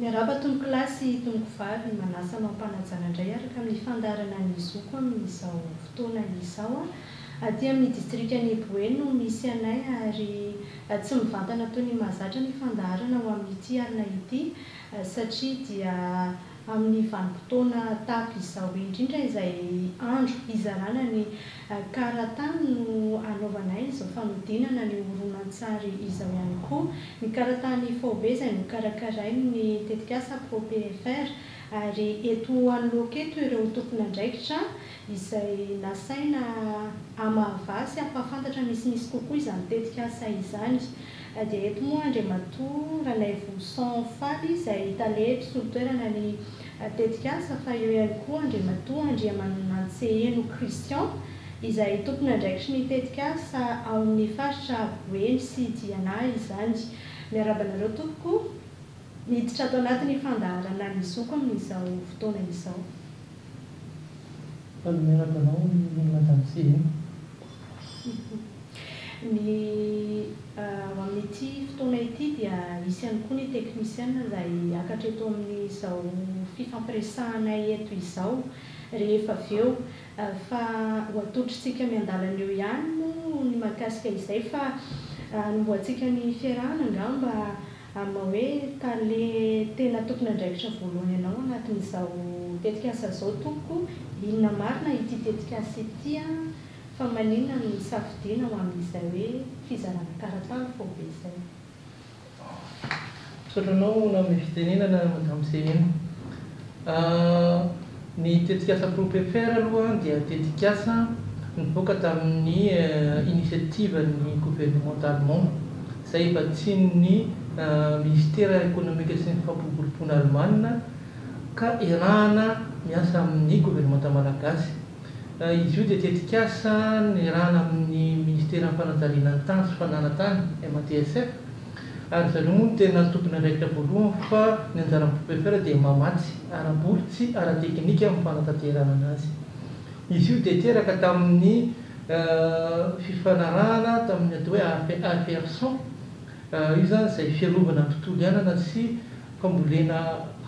Miarahaba tompoko kilasy tompoko vavy manasa anao mpanajana indray araka amin'ny fandarana ny zoko amin'izao fotoana izao. Aty amin'ny distrikan'ny Boe no misy anay ary tsy mivantana toy ny mahazatra ny fandaharana ho amin'ity alina ity satria dia amin'ny vanim-potoana tahaka izao indrindra izay andro izarana ny karatany no anaovanay izao fanodinana ny horonan-tsary izao ihany koa ny karatany FOB izay no karakarainy ny tetikasa ProPFR ary eto anoloka eto ireo tompon'andraikitra izay nasaina hamahavaha sy hampahafantatra misimisy kokoa izany tetikasa izany. Dia eto moa Andriamatoa Ranaivoson Faly izay taleto solitoerana ny tetikasa fa eo ihany koa Andriamatoa Andriamanonantseheno Christian izay tompon'andraikitry ny tetikasa ao amin'ny faritra Boeny sy Diana izany. Miarahaba anareo tompoko miditra ato anatin'ny fandaharana ny zoko amin'izao fotoana izao. Miarahaba anao Madame Seheno. Ny ao amin'ity fotoana ity dia misy ihany koa ny teknisiana izay akatra eto amin'izao fifampiresahanay eto izao rehefa avy eo fa ho atolotritsika miandalana eo ihany moa ny mahakasika izay fa nomboantsika ny fiarahana angamba ama hoe tale tena tompon'andraikitra voalohany ianao anatin'izao tetikasa izao tompoko, inona marina ity tetikasa ity fa maninona ny safidiana ho amin'izay hoe fizarana karatany FOB izay. Sotranao amin'ny fitenenana Madame Seheno. Ny tetikasa ProPFR aloha dia tetikasa nivoaka tamin'ny initiative ny gouvernement allemand izay vatsian'ny ministera économique sy ny fampiroboroboana Allemagne ka erahana miasa amin'ny gouvernement malagasy. Izy io dia tetikasa nirahana amin'ny ministera fanajaliana ny tany sy fananantany MATSF ary zareo moa tena tompon'andraikitra voalohany fa ny anjaran'ny ProPFR dia mamatsy ara-boly sy ara-teknika amin'ny fanatanterahana anazy. Izy io dia teraka tamin'ny fifanarahana tamin'ny atao hoe AFR100 io zany izay fiarovana tontolo iainana sy fambolena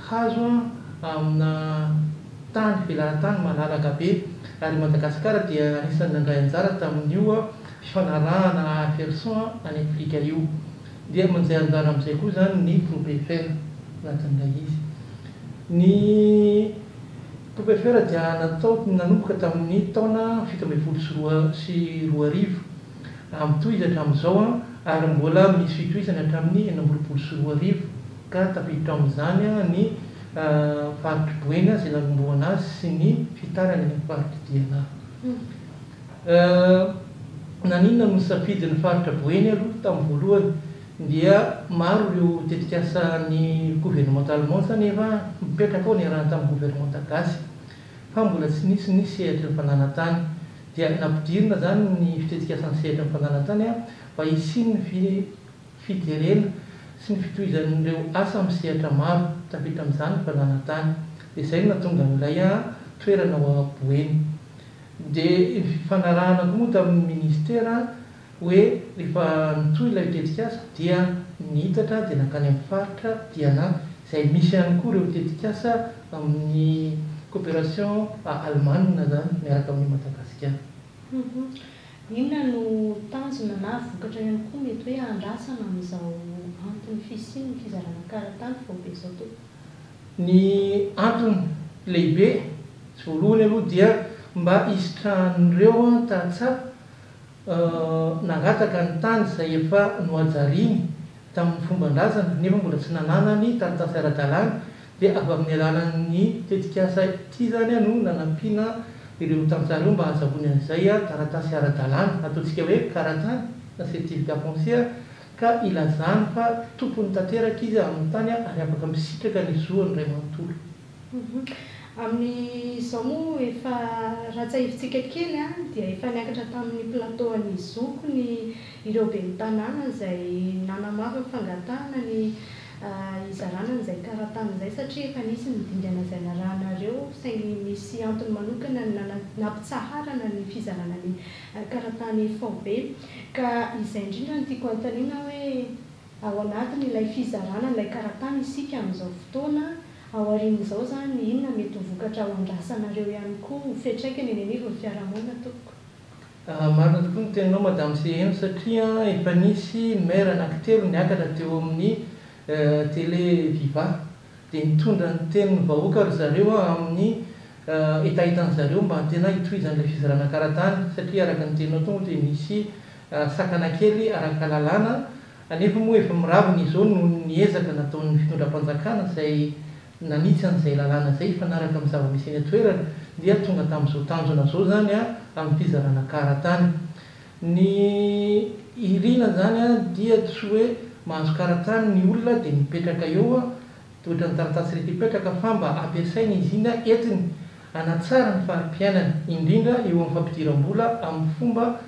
hazo amina tany velarantany malalaka be ary Madagasikara dia anisan'ny nandray anjara tamin'io fifanarahana AFR100 any Afrika io. Dia manjay anjara amin'izay koa zany ny ProPFR anatin'ilay izy. Ny ProPFR dia nanomboka tamin'ny taona 1720 sy 2000 amin'itoy izy hatramin'izao ary mbola misy fitohisany hatramin'ny 1920 sy 2000 ka tafiditra amin'izany ny faritry Boeny izay nanomboana azy sy ny fitarany ny faritry Diana. Naninona no safidin'ny faritra Boeny aloha tamin'ny voalohany dia maro ireo tetikasan'ny gouvernement allemand nefa mipetraka ao ny arahana tamin'ny gouvernement gasy fa mbola tsy nisy ny sehatra ny fananantany. Dia nampidirina zany ny fitetikasan'ny sehatra ny fananantany mba hisiny ny fijerena sy ny fitohizan'ireo asa amin'ny sehatra maro tafiditra amin'izany ny fananantany. Dia izay no nahatonga an'ilay toerana ao Boeny. Dia fanarahana koa moa tamin'ny ministera hoe rehefa nitohy ilay tetikasa dia nihitatra dia nakany amin'ny faritra Diana izay misy ihany koa ireo tetikasa amin'ny coopération Allemagne zany miaraka amin'ny Madagasikara. Inona no tanjona na vokatra ihany koa mety hoe andrasana amin'izao antony fisian'ny fizarana karatany FOB izao toa? Ny antony lehibe voalohany aloha dia mba hisitrahan'ireo tantsaha nangataka ny tany izay efa nohajariany tamin'ny fomban-drazana nefa mbola tsy nanana ny taratasy ara-dalàna dia avy amin'ny alalan'ny tetikasa ity zany no nanampiana ireo tantsaha ireo mba hahazahoany an'izay taratasy ara-dalàna ataontsika hoe karatany na certificat foncier ka ilazany fa tompony tanteraka izy amin'ny tany ary afaka misitraka ny zoany ray manontolo. Amin'izao moa efa ratsahivitsika kely dia efa niakatra tamin'ny plateau an'ny zoko ny ireo ben'ny tanàna izay nanamava fangatahana ny izarana izay karatany izay satria efa nisy ny dingana izay narahanareo saingy misy antony manokana nampitsaharana ny fizarana ny karatany FOB ka izay indrindra no tiako anontaniana hoe ao anatiny ilay fizarana ilay karatany isika amin'izao fotoana ao aorian'izao zany inona mety ho vokatra ao andrasanareo ihany koa ho fiantraikany eny anivon'ny fiarahamonina tompoko. Marina tokoa ny teninao madame CM satria efa nisy maire anankitelo niakatra teo amin'ny télé Viva dia nitondra ny tenin'ny vahoaka ry zareo amin'ny etahitan'zareo mba tena hitohizan'ilay fizarana karatany satria araka ny teninao tonga dia misy sakana kely araka lalàna anefa moa efa miravina izao no niezaka nataon'ny fitondram-panjakana izay nanitsy an'izay lalàna izay fanaraka amin'ny zava-misy eny an-toerana dia tonga tamin'izao tanjona zao zany amin'ny fizarana karatany. Ny irina zany dia tsy hoe mahazo karatany ny olona dia mipetraka eo toetra ny taratasy rehetra hipetraka fa mba ampiasaina izy iny entiny hanatsara ny fari-piainana indrindra eo amin'ny fampidiram-bola amin'ny fomba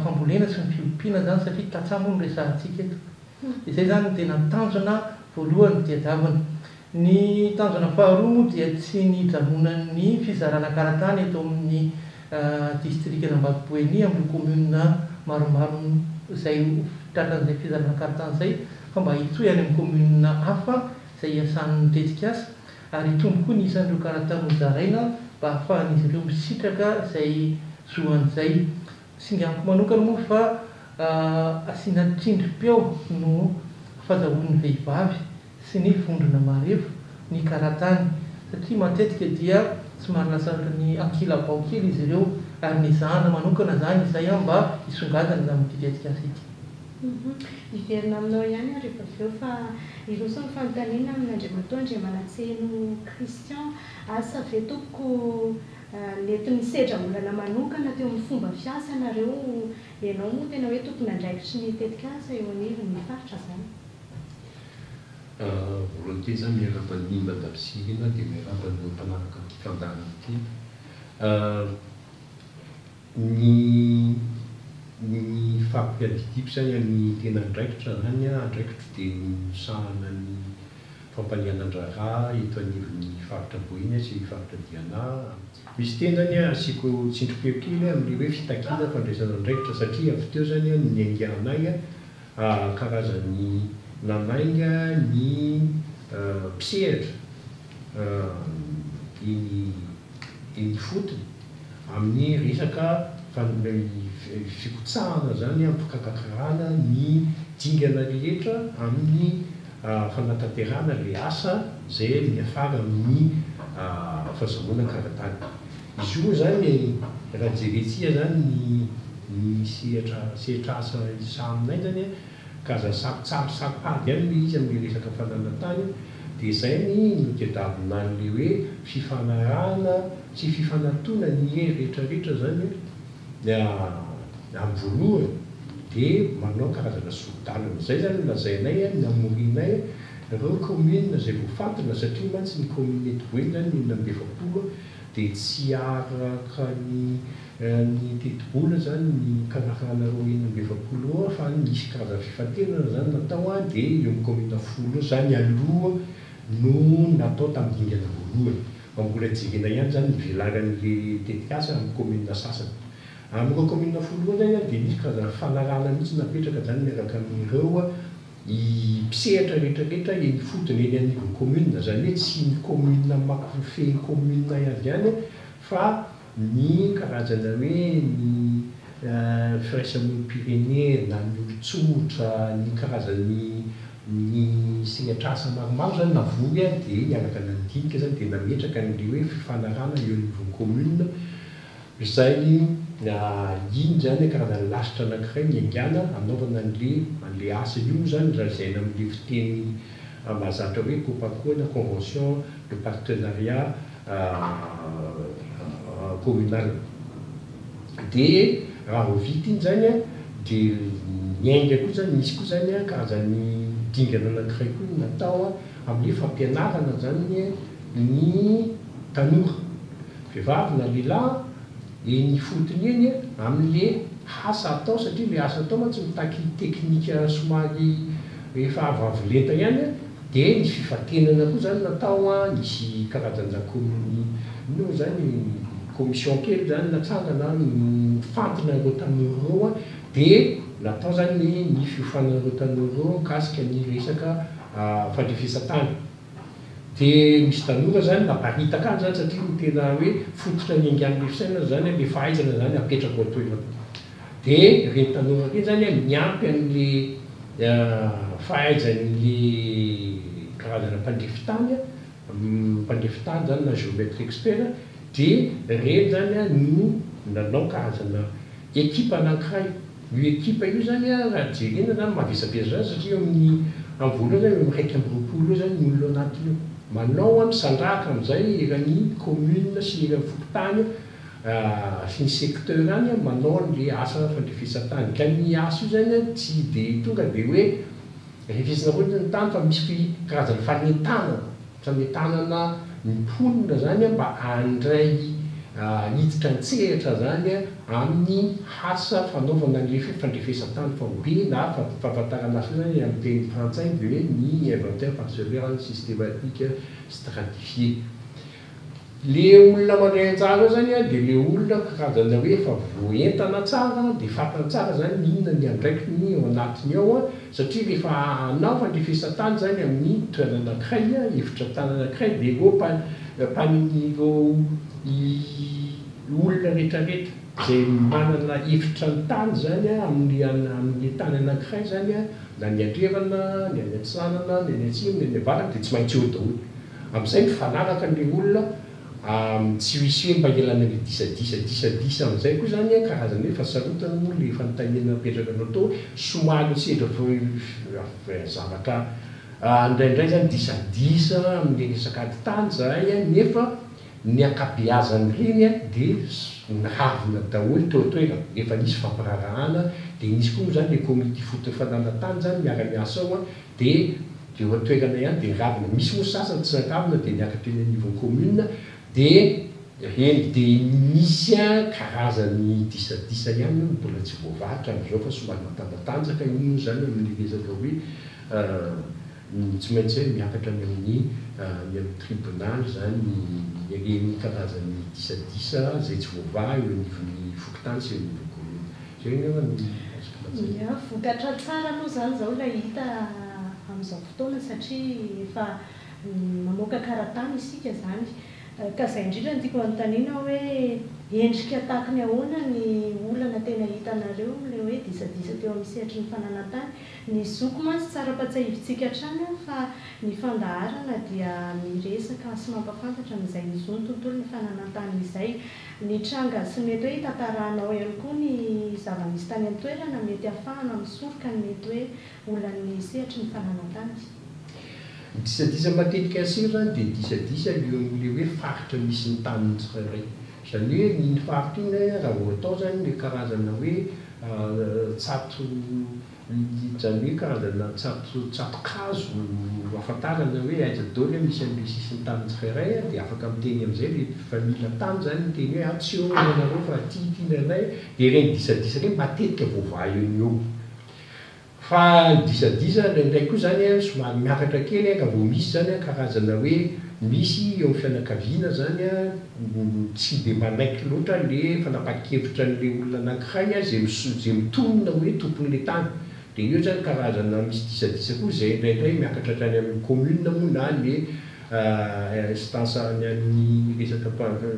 fambolena sy ny fiompiana zany satria tatsamoa ny resahantsika eto. Izay zany no tena tanjona voalohany diadiavana. Ny tanjona faharoa moa dia tsy ny janonan'ny fizarana karatany eto amin'ny distrikta Ambatoboeny amin'ny commune maromaro izay tratran'izay fizarana karatany izay fa mba hitohy any amin'ny commune hafa izay iasan'ny tetikasa ary hitombo koa ny isan'ireo karatany hozaraina mba ahafahan'izy ireo misitraka izay zoan'izay. Singa amiko manokana moa fa asiana trindrim-peo no fahazahoan'ny vehivavy sy ny vondrona marefo ny karatany satria matetika dia somary lasa ny ankilabao kely izy ireo ary ny zahana manokana zany izay mba hisongadana na amin'ny tetikasa ity. Iverina aminao ihany rehefa avy eo fa iroso ny fanontaniana amin'Andriamatoa Andriamanatseno Christian asa ve tompoko nentin'ny sedra olana manokana teo amin'ny fomba fiasanareo ianao moa tena hoe tompony andraikitry ny tetikasa eo anivon'ny faritra zany. Voalohany teny zany miaraka ny madapsirina dia miaraka ny mpanaraka fandarana ity. Ny fampiadidiako zany amin'ny tena andraikitra zany andraikitra dia misahana ny fampanianan-draharaha eto anivon'ny faritra Boeny sy faritra Diana. Misy teny zany asiako tsindrim-peo kely amin'ilay hoe fitakiana fandraisana andraikitra satria avy teo zany ny ainganay karazany nanainga ny mpisehatra iny fotony amin'ny resaka fikotsahana zany ampikakakarana ny dingana rehetra amin'ny fanatanterahana le asa zay miafara amin'ny fahazahoana karatany. Izy io zany raha jerentsika zany ny sehatra asa saminay zany kaza tsarosapady any le izy amin'ny resaka fananantany dia izay no tediavina an'le hoe fifanarahana sy fifanatona ny rehetrarehetra zany amin'ny voalohany dia manao karazana sodalana. Zay zany lazainay namorinay ireo commune izay voafantina satria mantsy ny commune eto Boeny zany 19 dia tsy araka ny tetibola zany ny karakarana 19 fa nisy karazana fifantenana zany natao dia eo amin'ny commune 10 zany aloha no natao tamin'ny dingana voalohany. Mbola jingina ihany zany nivelaran'le tetikasa amin'ny commune sasany. Amin'ireo commune 10 zany dia nisy karazana fanarahana mihitsy napetraka zany miaraka amin'ireo mpisehatra rehetrarehetra eny fotony eny anivon'ny commune zany hoe tsy ny commune makofeny commune avy any fa ny karazana hoe ny firaisamonim-pirenena na ny olon-tsotra ny karazany ny sehatra asa maromaro zany navory dia niaraka nandinika zany dia nametraka n'le hoe fifanarahana eo anivon'ny commune. Izay iny zany karazana lasitra anankiray niaingana anaovana an'le asa io zany razaina amin'le fiteny mahazatra hoe COPACO na convention de partenariat communal. Dia raha ho vita iny zany dia miainga koa zany misy koa zany karazany dingana anankiray koa natao amin'le fampianarana zany ny tanora vehivavy na lehilahy eny fotony eny amin'le asa atao satria le asa atao mantsy mitaky teknika somary rehefa avoavolenta ihany dia ny fifantenana koa zany natao nisy karazan-jakony no zany commission kely zany natsangana mifantina ireo tanora ireo dia natao zany ny fiofanarotanoaro kasika ny resaka fandrefesatany dia misy tanora zany naparitaka any zany satria ny tena hoe fototra ny angan'le fisaina zany le fahaizana zany apetraka ao toerana dia reny tanora reny zany miampy an'le fahaizan'le karazana mpandrefitany zany na géométre expert dia reny zany no nanao karazana ekipa anankiray io ekipa io zany raha jerena zany mavesabeza zany satria amin'ny voalohany zany miraiky amby roapolo io zany ny olona anatiny io manao misandraka amin'izay erany commune sy erany fokotany sy ny secteur any manao an'le asa fandrefesatany ka ny asa io zany tsy dia tonga dia hoe refesina fotsiny ny tany fa misy karazana fanetanana mimponina zany mba handray hiditra ntsehatra zany amin'ny asa fanaovana an'le fandrefesatany faobe na fahafantarana azy zany amin'ny teny frantsay dia hoe ny inventaire parcellaire systématique stratifié. Le olona mandray anjara zany dia le olona karazana hoe efa voentana tsara dia fantana tsara zany inona ny andraikiny ao anatiny ao satria rehefa hanao fandrefesatany zany amin'ny toerana anankiray efitra tany anankiray dia mpanin'ireo olona rehetrarehetra zay manana efitra ny tany zany amin'ny tany anankiray zany na ny andrevana ny any antsanana ny any atsimo ny any avarana dia tsy maintsy eo daholo amin'izay mifanaraka an'le olona tsy hisy hoe mba elana le disadisa amin'izay koa zany karazana hoe fasarotana moa le fanontaniana apetraka anao tao somary sedra zavatra indraindray zany disadisa amin'le resaka ady tany zay nefa ny ankabeazany reny dia nahavina daholo teo toerana efa nisy fampirarahana dia nisy koa zany le comité fotofanana tany zany miara-miasa ao dia eo toerana ihany dia ravina misy moa sasany tsy nakavina dia niakatra eny anivon'ny commune dia reny dia misy karazany disadisa ihany mbola tsy voavahatra amin'izao fa somary matanjatanjaka io zany amin'ny resaka hoe tsy maintsy hoe miakatra ny amin'ny tribunal zany reny karazany disadisa zay tsy voavaha eo anivon'ny fokotany sy eo anivon'ny commune zay nefa vokatra tsara aloha zany zao ilay hita amin'izao fotoana satria efa mamoaka karatany isika zany ka izay indrindra ny tiako anontaniana hoe endrika tahaka ny ahoana ny olana tena hitanareo le hoe disadisa teo amin'ny sehatry ny fananantany ny zoko mantsy tsara patsahivitsika hatrany fa ny fandaharana dia miresaka sy mampafantatra amin'izay nizony tontolo ny fananantany izay ny tranga sy mety hoe tantarahanao ihany koa ny zava-misy tany amin'ny toerana mety ahafahana misoroka ny mety hoe olan'ny sehatry ny fananantany. Disadisa matetika asiro zany dia disadisa eo amin'le hoe faritra misy ny tany tsirairay zany hoe ny faritra iny raha vao atao zany le karazana hoe tsato zany hoe karazana tsatokazo afantarana hoe aiza daholo misy an'le sisiny tany tsirairay dia afaka miteny amin'izay le famila tany zany miteny hoe tsy eo anareo fa tianay dia reny disadisa reny matetika voavaha eo ny eo fa disadisa ndraindray koa zany somary miakatra kely ka vao misy zany karazana hoe misy eo amin'ny fianakaviana zany tsy dia manaiky loatra le fanapakevitra n'le olona anankiray zay mitonona hoe tompon'le tany dia eo zany karazana misy disadisa koa zay ndraindray miakatra hatrany amin'ny commune moa na le instance ny amin'ny resaka zany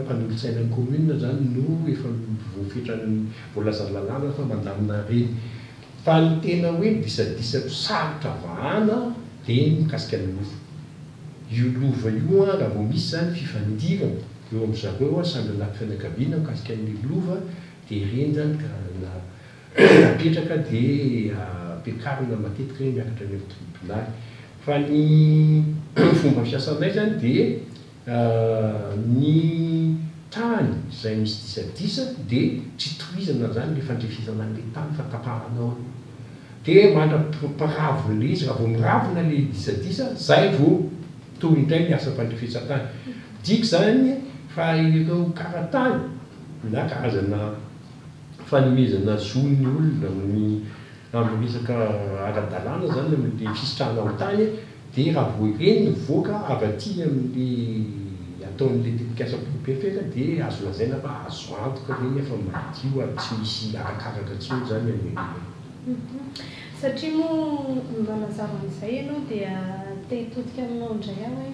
mpanolontsainan'ny commune zany no efa voafetrany voalazany lalàna fa mandamina reny fa ny tena hoe disadisa sarotra vahana dia mikasika ny lova io lova io raha vao misy zany fifandirana eo amin'izareo samby anaty fianakaviana mikasika ny lova dia reny zany karazana apetraka dia ampiakarina matetika hoe miakatra ny amin'ny tribunal fa ny fomba fiasanay zany dia ny tany izay misy disadisa dia tsy tohizana zany le fandrefesana an'le tany fa tapahanao dia mandrapiravina le izy raha vao miravina le disadisa zay vao toy indray miasa fandrefesatany diky zany fa ireo karatany na karazana fanomezana zon'ny olona amin'ny resaka ara-dalàna zany amin'le fisitrahana amin'ny tany dia raha vao ireny mivoaka avy aty amin'le nataon'le tetikasa poupefera dia azo lazaina fa azo antoka reny efa madio ary tsy misy arakaraka tsony zany satria moa manazava an'izay ianao dia te hitodika aminao indray aho hoe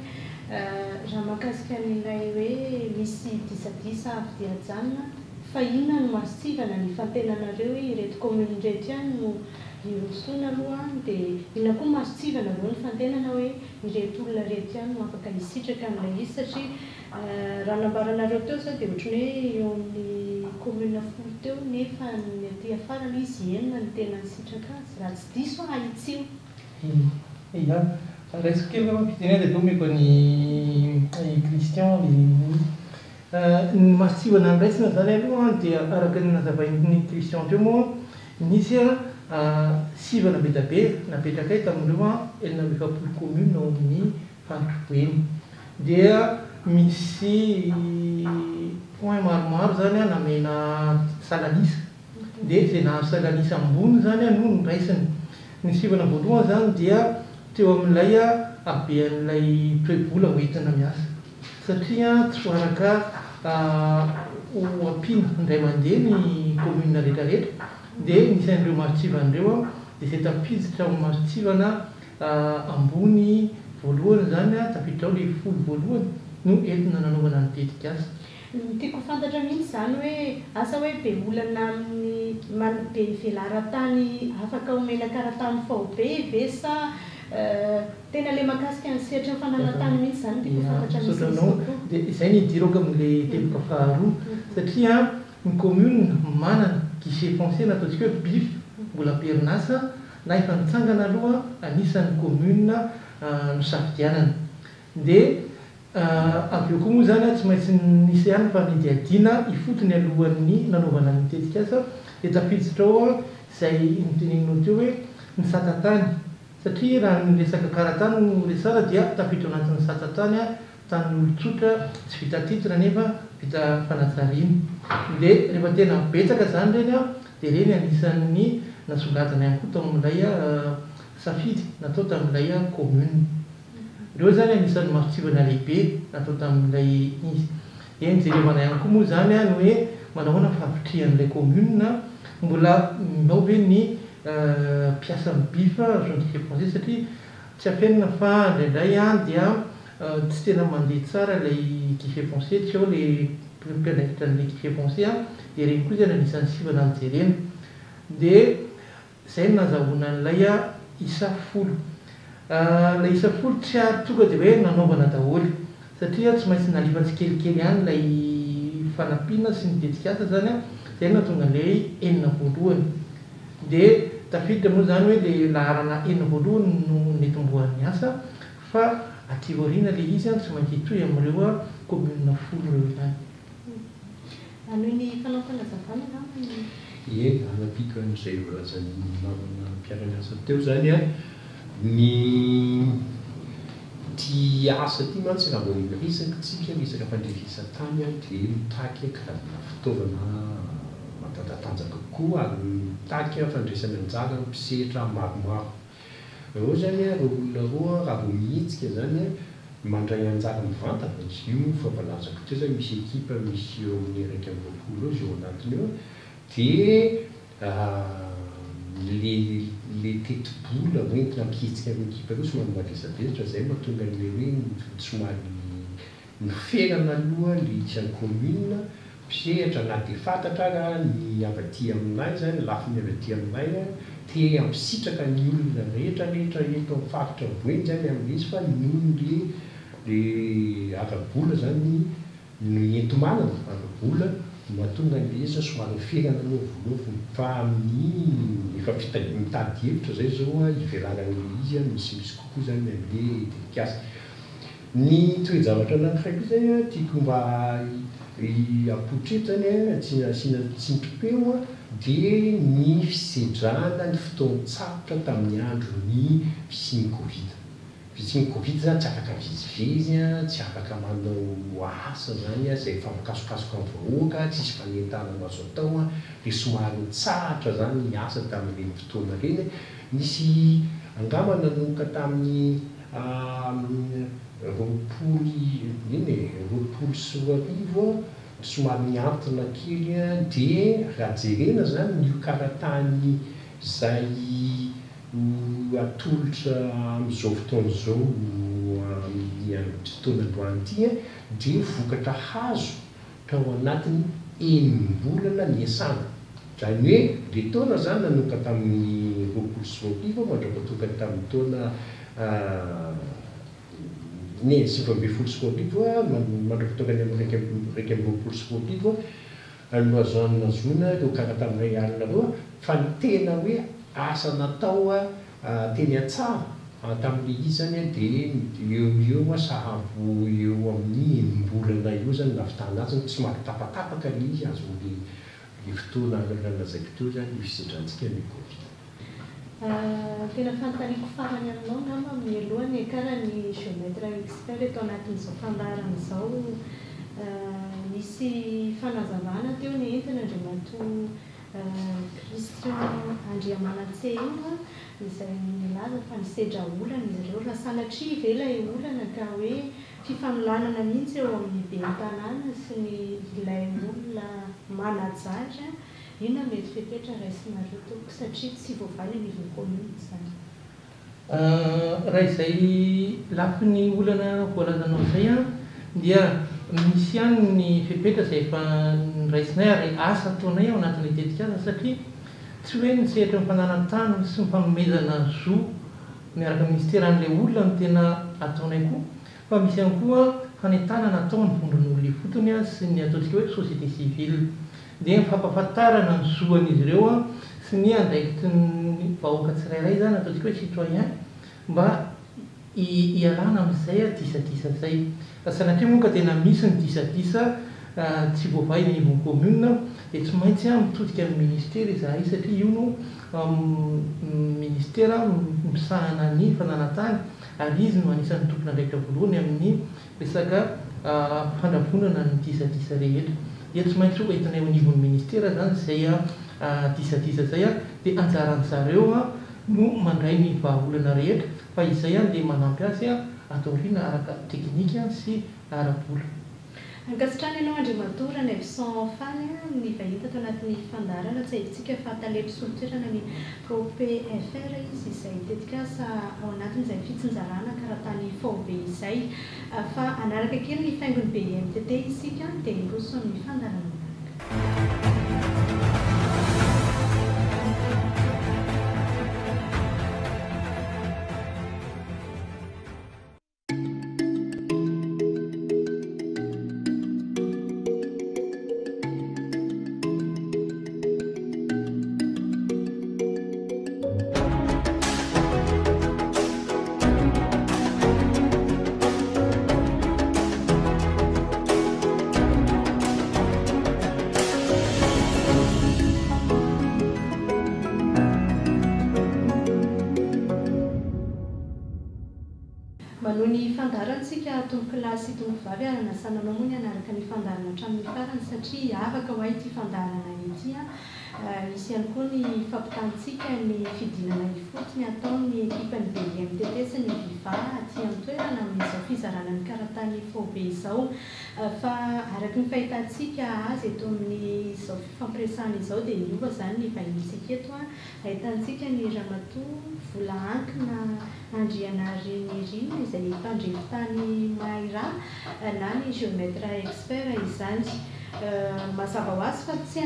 raha mahakasika n'ilay hoe misy disadisa avy dia ajanona fa inona no masitsivana ny fantenanareo hoe ireto commune reto ihany no irosoana aloha dia inona koa masitsivana reo ny fantenana hoe ireto olona reto ihany no afaka hisitraka amin'ilay izy satria raha nambaranareo teo zao dia ohatrany hoe eo amin'ny commune folo teo nefa ny aty afarana izy enina ny tena nisitraka azy raha tsy diso ahitsio ia resaka kely mampidina dia domeko ny Christian ny masitsivana ny raisina zany aloha dia araka ny nazavain'ny Christian teo moa nisy sivana be dabe napetraka tamin'ireo enina amby efapolo commune ao amin'ny faritra Boeny dia misy point maromaro zany namena salanisa dia izay nahazo salanisa ambony zany no niraisiny ny sivana voalohany zany dia teo amin'ilay abean'ilay toe-bola hoentina miasa satria tsy voaraka ho ampina indray mandeha ny commune rehetrarehetra dia nisy an'ireo masitsivandreo dia izay tafiditra ho masitsivana ambony voalohany zany tafiditra ao le folo voalohany no entina nanaovana ny tetikasa tiako fantatra mihitsy zany hoe asa hoe be olana amin'ny be velaran-tany afaka omena karatany fao be ve sa tena le mahakasika ny sehatra ny fananantany mihitsy zany tiako fantatra misotranao dia izay ny idirako amin'le teloka faharoa satria ny commune manana guichet foncier nataontsika hoe BIF mbola perinasa na efa nitsangana aloha anisan'ny commune no safidianana dia avy eo koa moa zany tsy maintsy nisy ihany fa nidiadina ifotony alohan'ny nanaovana ny tetikasa dia tafiditra ao izay niteneninao teo hoe ny satatany satria raha nyresaka karatany no resara dia tafiditra ao anatin'ny satatany tanyn'olotsotra tsy vita titra nefa vita fanajariana dia rehefa tena betsaka zany reny dia reny anisan'ny nasolatana ihany koa tao amin'ilay safidy natao tamin'ilay commune ireo zany anisan'ny masitsivana lehibe natao tamin'ilay izy dia nijerevana ihany koa moa zany no hoe manahoana favitrihan'ilay commune mbola minao ve ny mpiasa ny BIF zone foncier satria tsy ampianina fa indraindray dia tsy tena mandeha tsara ilay guichet foncier tsy ao le mpiandraikitra n'ilay guichet foncier dia reny koa zany anisan'ny sivana nijerena dia izay no nazahoana n'ilay isa folo ilay isa folo tsy ary tonga dia hoe nanaovana daholo satria tsy maintsy nalifa-tsy kelikely ihany ilay fanampiana sy ny tetikasa zany izay no natonga ilay enina voalohany dia tafiditra moa zany hoe le laharana enina voalohany no netombohan'ny asa fa aty aoriana le izy tsy maintsy hitohy amin'ireo commune folo reo ihany anohy ny fanaofanazavana ie anapika n'izay volazany namana mpiara-miasa teo zany ny ty asa ty mantsy raha mbo miresakytsika resaka fandrefisa-tany dia mitaky karazana fitaovana matantatanjaka kokoa ary mitaky fandraisana anjara mpisehatra maromaro eo zany reo olona roa raha vao mihitsika zany mandray anjara mivanta io fa valazako teo zany misy ekipa misy eo amin'ny raiky amby roapolo eo zay ao anatiny eo dia le teti-bola hoentina mihetsika amin'ny ekipa io somary mavesabesatra zay mahatonga le hoe somary miferana aloha le isan'ny commune mpisehatra na dia fantatra raha ny avy aty aminay zany lafiny avy aty aminay te ampisitraka ny olona rehetra eto amin'ny faritra Boeny zany amin'izy fa ny le ava-bola zany no entomanana ava-bola mahatonga le izy somary miferana aloha volovony fa amin'ny efa mitady hevitra zay zao ivelanan'le izy misimisy kokoa zany amin'le tetikasa ny toe-javatra anankiray koa zany tiako mba apotreto zany tsy asiana tsindrom-peo dia ny fisedrana ny fotoan-tsarotra tamin'ny andron'ny fisian'ny covid fisian'ny covid zany tsy afaka vizivizy tsy afaka manao asa zany zay fampakasokasoka amin'ny vahoaka tsisy fanentana no azo atao dia somary tsahatra zany ny asa tamin'ireny fotoana reny nisy angamba nanomboka tamin'ny roapolo sy roa arivo somary miantona kely dia raha jerena zany niokaratany zay atolotra amin'izao fotoana zao amin'ny fotoanandroany ity dia vokatra hazo tao anatiny enim-bolana niasana zany hoe le taona zany nanoka tamin'ny roapolo sy roa arivo mandrapatonga tamin'ny taona sivy amby folo sy roa arivo mandrapatonga ny amin'ny raiky amby roapolo sy roa arivo loazona ireo karataminay alina roa fa ny tena hoe asa natao teny an-tsara tamin'le izy zany dia eo sahabo eo amin'ny enim-bolana io zany navitana azy tsy somary tapatapaka le izy azo le fotoana lazaiko teo zany fisidrantsika ny Covid. Tena fanontaniako farany aminao ngamba amin'ny alohany karaha ny géomètre expert eto anatin'izao fandarana izao misy fanazavana teo ny entin'Andriamatoa Christian Andriamanantsena izay nilaza fa nisedra olana izy ireo raha sanatria ve ilay olana ka hoe fifanolanana mihitsy eo amin'ny ben'ny tanàna sy ny ilay olona manajatra ina mety fepetra raisinareo toko satria tsy voavaly anivon'ny commune zany. Raha izay lafy ny olana voalazanao izay dia misy ihany ny fepetra izay efa niraisinay ary asa ataonay ao anatin'ny tetikasa satria tsy hoe nisehatra mifananantany sy mifanomezana zo miaraka ministeran'ilay olona no tena ataonay koa fa misy ihany koa fanentanana natao ny vondron'olona fotony sy ny ataontsika hoe société civile dia mifampahafantarana ny zoan'izy ireo sy ny andraikitry ny vahoaka tsirairay zany ataontsika hoe citoyen mba ialana amin'izay disadisa zay sanatria moa ka tena misy ny disadisa tsy voavay ny anivon'ny commune dia tsy maintsy mitodika amin'ny ministera izahay satria io no ministera misahana ny fananantany ary izy no anisan'ny tompona andraikitra voalohany amin'ny resaka fandravonana ny disadisa rehetra dia tsy maintsy ho entinay ao anivon'ny ministera zany izay disadisa zay dia anjaran'zareo no mandray ny vahaolana rehetra fa izay dia manampy azy ataoriana araka teknika sy ara-bola. Ankasitrany ianao Andriamatora ny Evson Faly ny vahita tao anatin'ny fandarana tsy haintsika fa talety solon-toerana ny ProPFR izy izay tetikasa ao anatin'izay fitsinjarana karatany Faobe izay fa anaraka kely ny faingon'ny BMTT isika dia niroso ny fandarana. Manao ny fandarantsika tompo kilasy tompo vavy anasananao moa ny anaraka ny fandarana hatramin'ny farany satria afaka ho ity fandarana ity misy ihany koa ny fampitantsika ny fidinana ifotony ataon'ny ekipan'ny BMTT sy ny Viva aty amin'ny toerana amin'izao fizarana ny karatany Faobe izao fa araka ny fahitantsika azy eto amin'ny izao fifampiresahana izao dia niova zany ny vahinisika eto ahitantsika ny Ramatoa Volahankina Andrianary Nirina izay mpandrefitany Maira na ny géomètre expert izany mazava ho azy fa tsy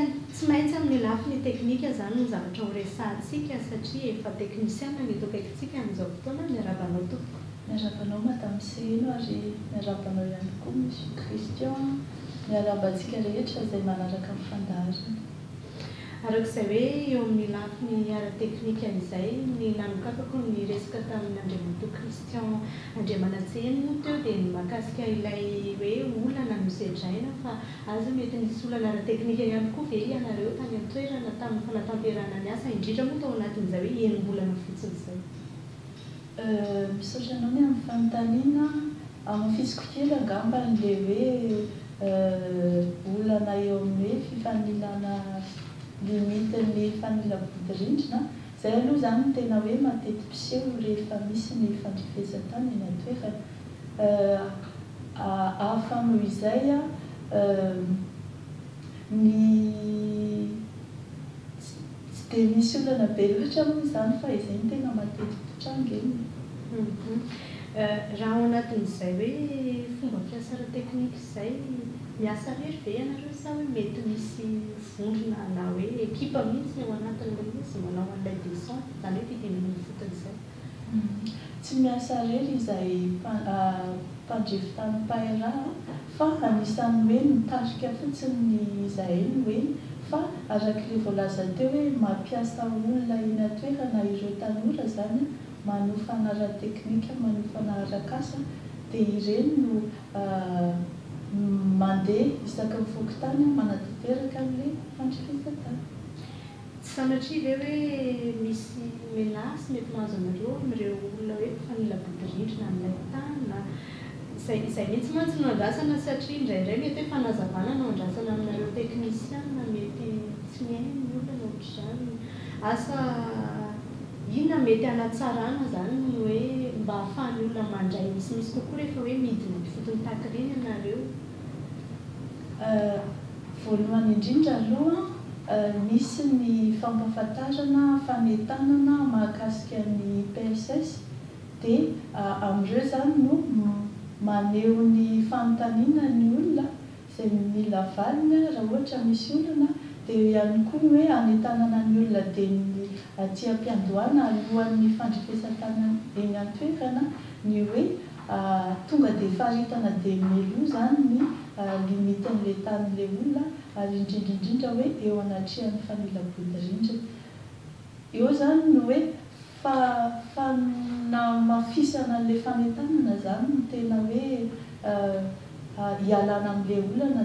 maintsy amin'ny lafiny teknika zany ny zavatra ho resahantsika satria efa teknisiana ny eto akaikintsika amin'izao fotoana miarabanao tompoko. Miarabanao Madame Seno ary miarabanao ihany koa Monsieur Christian miarabantsika rehetra izay manaraka amin'ny fandarana. Arak'izay hoe eo amin'ny lafiny ara-teknika izay ny nanokafako ny resaka tamin'ny Andriamatoa Christian Andriamanantsena moa teo dia ny mahakasika ilay hoe olana nosedraina fa azy mety nisy olana ara-teknika ihany koa ve ianareo tany amin'ny toerana tamin'ny fanatanterana ny asa indrindra moa tao anatin'izay hoe enim-bolana fotsiny izay. Misaotra anao ny amin'ny fanontaniana amin'ny fisiko kely angamba n'le hoe olana eo amin'ny hoe fifanilana limitiny fanilam-bodirindrina izay aloha zany tena hoe matety piseho rehefa misy ny fandrifezan-tany eny an-toerana hafa noho izay tsy dia misy olana be loatra moa izany fa izay ny tena matetika trangeny. Raha ao anatin'izay hoe fomba fiasana teknika izay miasa rery ve ianareo sa hoe mety misy vondrona na hoe ekipa mihitsy ao anatin'ilay izy manao an'ilay descente izany hoe fidinana foton'izay? Tsy miasa rery izay mpandrefitany mpairaha fa anisan'ny hoe mitarika fotsiny izahay ny hoe fa arak'ilay voalaza teo hoe mampiasa olona eny an-toerana ireo tanora zany manofa anara-teknika, manofa anaran-kasa dia ireny no mandeha isaky ny fokontany manatanteraka amin'ilay fandrefesan-tany. Tsy sanatria ve hoe misy menace mety mahazo anareo amin'ireo olona hoe fanila bodirindrina amin'ilay tany na izay mihitsy mantsy no andrasana satria indraindray mety hoe fanazavana no andrasana aminareo teknisiana mety tsy miainy ny olona ohatr'izany asa inona mety hanatsarana zany ny hoe mba hahafahan'ny olona mandray misimisy kokoa rehefa hoe midina fotony tahaka ireny ianareo? Voalohany indrindra aloha misy ny fampahafantarana fanentanana mahakasika ny PSS dia amin'ireo zany no maneho ny fanontaniana ny olona izay mila valina raha ohatra misy olana dia ihany koa hoe hanentanana ny olona dia ny aty am-piandohana alohan'ny fandrefesan-tany eny an-toerana ny hoe tonga dia faritana dia melo zany ny limitin'ilay tanin'ilay olona ary indrindraindrindra hoe eo anatrihan'ny fanila-bodirindrina. Eo zany no hoe fanamafisana an'ilay fanentanana zany no tena hoe hialana amin'ilay olana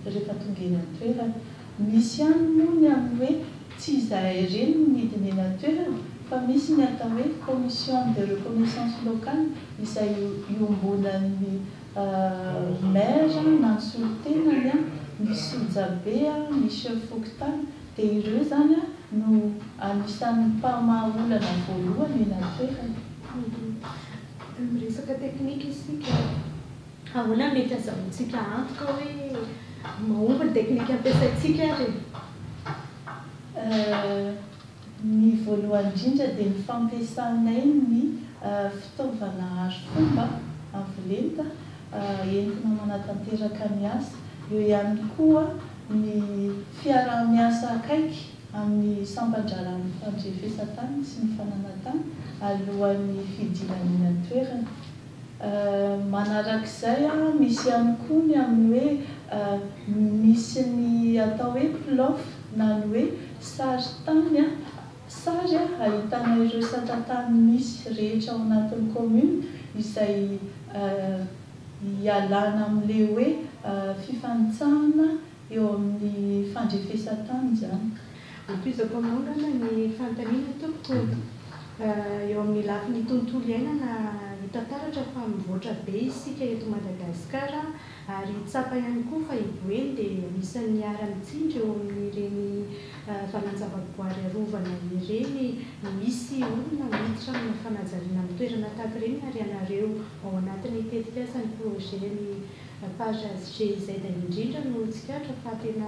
rehefa tonga eny an-toerana. Misy ihany moa ny amin'ny hoe tsy izahay ireny no midina eny an-toerana fa misy ny atao hoe commission de reconnaissance locale izay iombonan'ny maire na ny solon-tenany ny sojabe ny chef fokontany dia ireo zany no anisan'ny mpamahaolana voalohany eny an-toerana. Miresaka teknika isika ahoana mety azahoantsika antoka hoe mahomby ny teknika ampiasaintsika ary? Ny voalohany indrindra dia ny fampiasanay ny fitaovana azo fomba avolenta entina manatanteraka ny asa. Eo ihany koa ny fiarah-miasa akaiky amin'ny sampandraran'ny fandrefesan-tany sy ny fananantany alohan'ny fidinana eny an-toerana. Manarak'izay misy ihany koa ny amin'ny hoe misy ny atao hoe plof na ny hoe sary tany sary ahitana ireo satatany misy rehetra ao anatin'ny commune izay hialana amin'ilay hoe fifanitsahana eo amin'ny fandrefesan-tany zany. Ampirizako amin'olana ny fanontaniana tompoko eo amin'ny lafin'ny tontolo iainana hitantaratra fa mivoatra be isika eto Madagasikara ary tsapa ihany koa fa ivoeny dia anisan'ny ara-mitsindry eo amin'ireny valan-javaboary arovana ireny misy olona miditra amin'ny fanajariana amin'ny toerana tahaka ireny ary ianareo ao anatin'ny tetikasa ny projet-ny page SG izay dia indrindra no tsikatra fa tena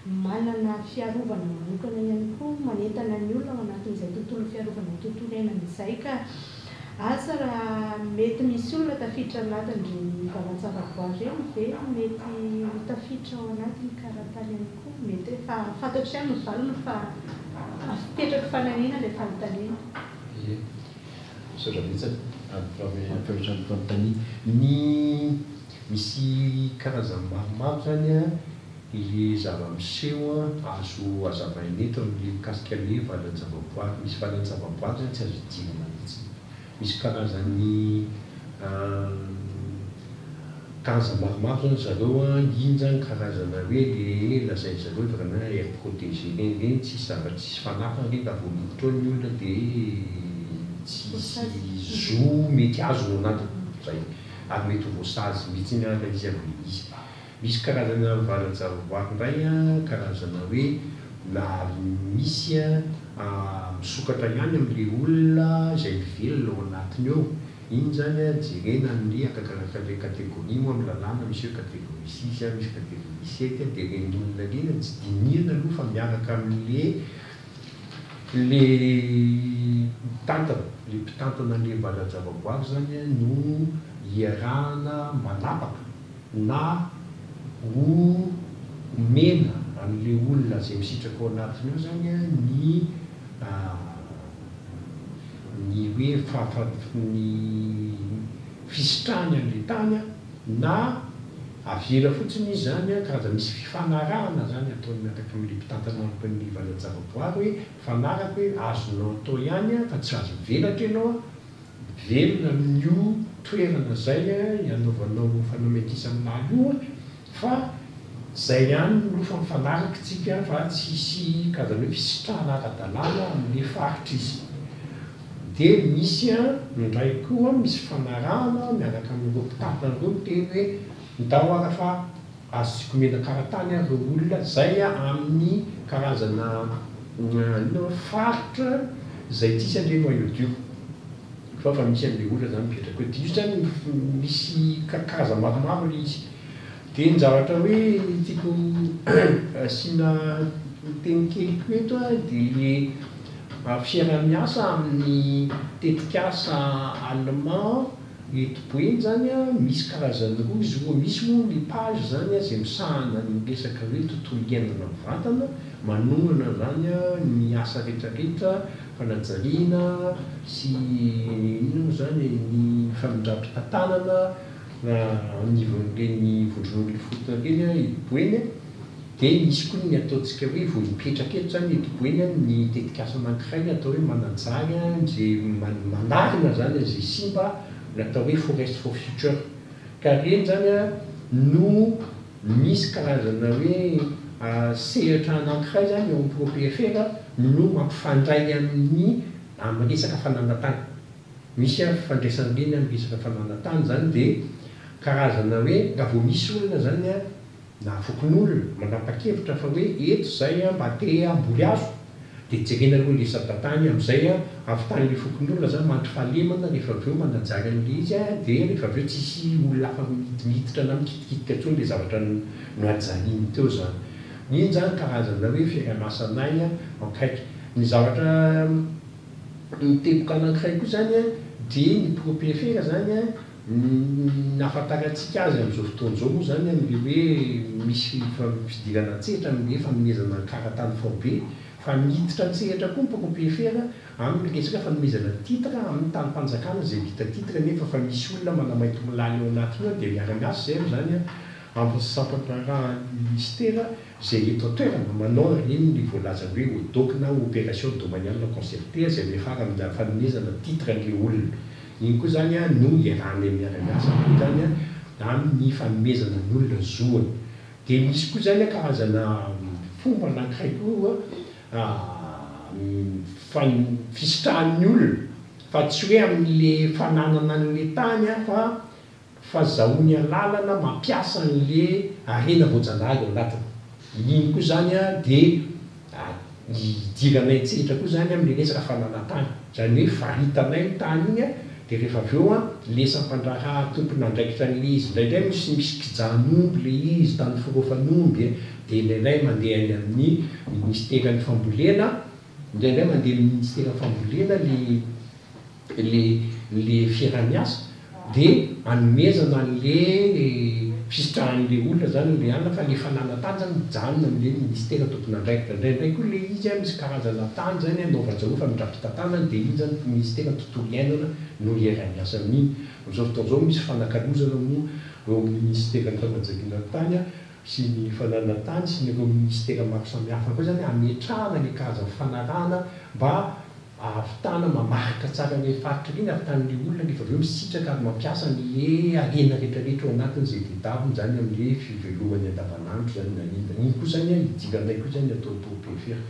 manana fiarovana manokana ihany koa manentana ny olona ao anatin'izay tontolo fiarovana tontolo iainana izay ka asa raha mety misy olona tafiditra anatin'ireny valan-javaboary ireny dia mety tafiditra ao anatin'ny karantany ihany koa mety hoe fa fantatro ihany ny valony fa afipetraka fananiana ilay fanontaniana. Soravetsaka ampipetrany fanontaniana ny misy karazany maromaro zany ilay zava-miseho azo hazavaina eto amin'ilay mikasika ilay valan-javaboary. Misy valan-javaboary zany tsy azo idinina mihitsy. Misy karazany karazany maromaro zany zareo iny zany karazana hoe le lazain'zareo vraiment air protégé reny tsisy zava-tsisy fanampy rehefa vao miditra ny olona dia tsisy zo mety azo ao anatiny zay ary mety ho voasazy mihitsy iny ilay izy avy izy. Misy karazana valan-javaboary indray karazana hoe la misy misokatra ihany amin'ilay olona izay mivelona ao anatiny eo iny zany a jerena ny akakaraka le kategoria moa amin'ny lalàna misy hoe kategorie 6 misy kategorie 7 dia ren'olona reny tsy dinihana aloha fa miaraka amin'le mpitantana le valan-javaboary zany a no iarahana manapaka na ho mena amin'le olona zay misitraka ao anatiny eo zany a ny hoe ny fisitrahany an'le tany a na avela fotsiny izy zany a karaza misy fifanarahana zany ataony miaraka amin'le mpitantana ampan'ny valan-javaboary hoe fanaraka hoe azonao atao ihany a fa tsy azo velatra ianao a velona amin'io toerana zay a ianaovanao fanamekisa aminaly io a fa zay ihany no fa mifanaraka tsika fa tsisy karazana hoe fisitrahana ara-dalàna amin'le faritra izy. Dia misy a ndray koa misy fanarahana miaraka amin'ireo mpitantana ireo miteny hoe ndao ara fa azoko mena karatany a reo olona zay a amin'ny karazana faritra zay tsisy an'le noyaudio fa misy an'le olona zany mipetraka hoe dio zany misy karaza maromaro le izy. Dia ny zavatra hoe tiako asiana teny keliko eto a dia le fiara-miasa amin'ny tetikasa allemand etoboeny zany a misy karazany roa izy roa. Misy moa ny page zany a zay misahana ny resaka hoe tontolo iainana mivantana manognana zany a ny asa rehetrarehetra fanajariana sy ino zany ny famindram-pitantanana ny vondron'olona fotona reny a etoboeny. Dia misy koa ny ataontsika hoe vao mipetraka eto zany etoboeny ny tetikasa anankiray atao hoe manajary zay manarina zany zay simba natao hoe forest for future. Ka reny zany a no misy karazana hoe sehatra anankiray zany eo PPFR no mampifandray amin'ny resaka fananantany. Misy a fifandraisany reny amin'ny resaka fananantany zany dia karazana hoe raha vao misy olona zany a na fokon'olona manapa-kevitra fa hoe eto zay a mba te amboly azo dia jerena aloha le satatany amin'izay a avitan'le fokon'olona zany mandry fahalemana rehefa avy eo manajary an'le izy a dia rehefa avy eo tsisy olona hafa miditra na mikitikitika intsony le zavatra noajariany teo zany. Iny zany karazana hoe fiara-masanay a akaiky. Ny zavatra teboka anankiray koa zany a dia ny PPFR zany a nahafantarantsika azy amin'izao fotoana izao moa zany amin'le hoe misy fidirana an-tsehatra amin'le fanomezana karatany be fa miditra an-tsehatra koa ny PPFR amin'ny resaka fanomezana titra amin'ny tany-panjakana zay vita titra nefa fa misy olona manamaito milaly eo anatiny eo dia miara-miasa zay zany a amin'ny sampam-pirahan'ny ministera zay eto an-toerana manao reny ny voalaza hoe ODOC na opération domaniale concertée zay mihafara amin'ny fanomezana titra an'le olona. Iny koa zany a no iarahany miara-miasa koa zany a amin'ny fanomezana ny olona zoany. Dia misy koa zany a karazana fomba anankiray koa fisitrahan'ny olona fa tsy hoe amin'le fananana an'le tany a fa fahazahoany lalana mampiasa an'le arena voajanahary ao anatiny. Iny koa zany a dia idiranay tsehatra koa zany amin'le resaka fananantany zany hoe varitanay ny tany iny a dia rehefa avy eo a lesa mpandraharaha tompony andraikitra an'le izy indraindray misy kijan'omby le izy tany firofan'omby dia indraindray mandeha any amin'ny ministeran'ny fambolena indraindray mandeha amin'ny ministeran'ny fambolena le fiara-miasa dia anomezana an'le fisitrahan'le olona zany le alina fa le fananantany zany mijanona amin'le ministera tompony andraikitra. Indraindray koa le izy a misy karazana tany zany anaovan'izao famindram-pitantanana dia iny zany ministera tontolo iainana no iara-miasa amin'iny. Amin'izao fotoana izao misy fanakalozana moa eo amin'ny ministeran'ny fanajariana tany sy ny fananantany sy ny ireo ministera maro samihafa koa zany hametrahana le karazana fanarahana mba ahafitana mamaritra tsara ny faritra iny ahafitan'le olona rehefa avy eo misitraka ary mampiasa n'le arena rehetrarehetra ao anatiny zay tedaviny zany amin'le fivelomany andavanandro zany na iny. Iny koa zany idiranay koa zany atao PPFR.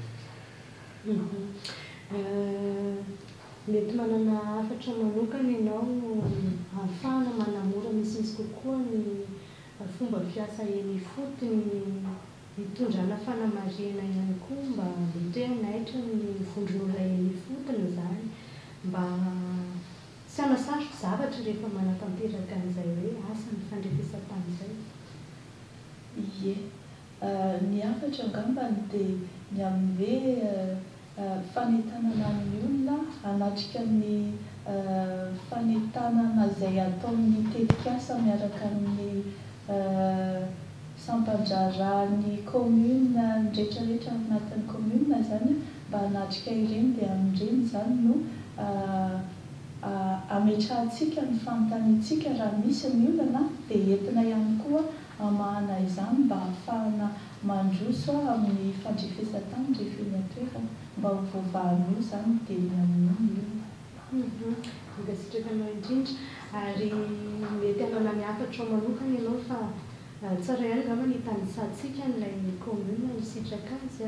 Mety manana hafatra manokana ianao ahafahana manamora misimisy kokoa ny fomba fiasa eny fotony hitondrana fanamarena ihany koa mba mety hoe naitra ny vondron'olona eny fotony zany mba tsy hanasarotra zavatra rehefa manatanteraka an'izay hoe asa ny fandrefesam-tany izay. Ie ny afatra angambany dia ny amin'ny hoe fanentanana ny olona anatrika ny fanentanana izay ataon'ny tetikasa miaraka amin'ny sampandraran'ny commune ny rehetrarehetra anatin'ny commune zany mba hanatrika ireny dia amin'ireny zany no ametrahantsika ny fanontaniantsika raha misy ny olana dia entina ihany koa amahana izany mba ahafahana mandroso amin'ny fandrefesatany rehefa eny an-toerana mba ho voavahan'io zany dia ny amin'ny olona. Mikasitrakanao indrindra ary mety hanana miakatra ao manokana ianao fa tsara ihany angamba ny tanisantsika n'ilay commune hisitraka azy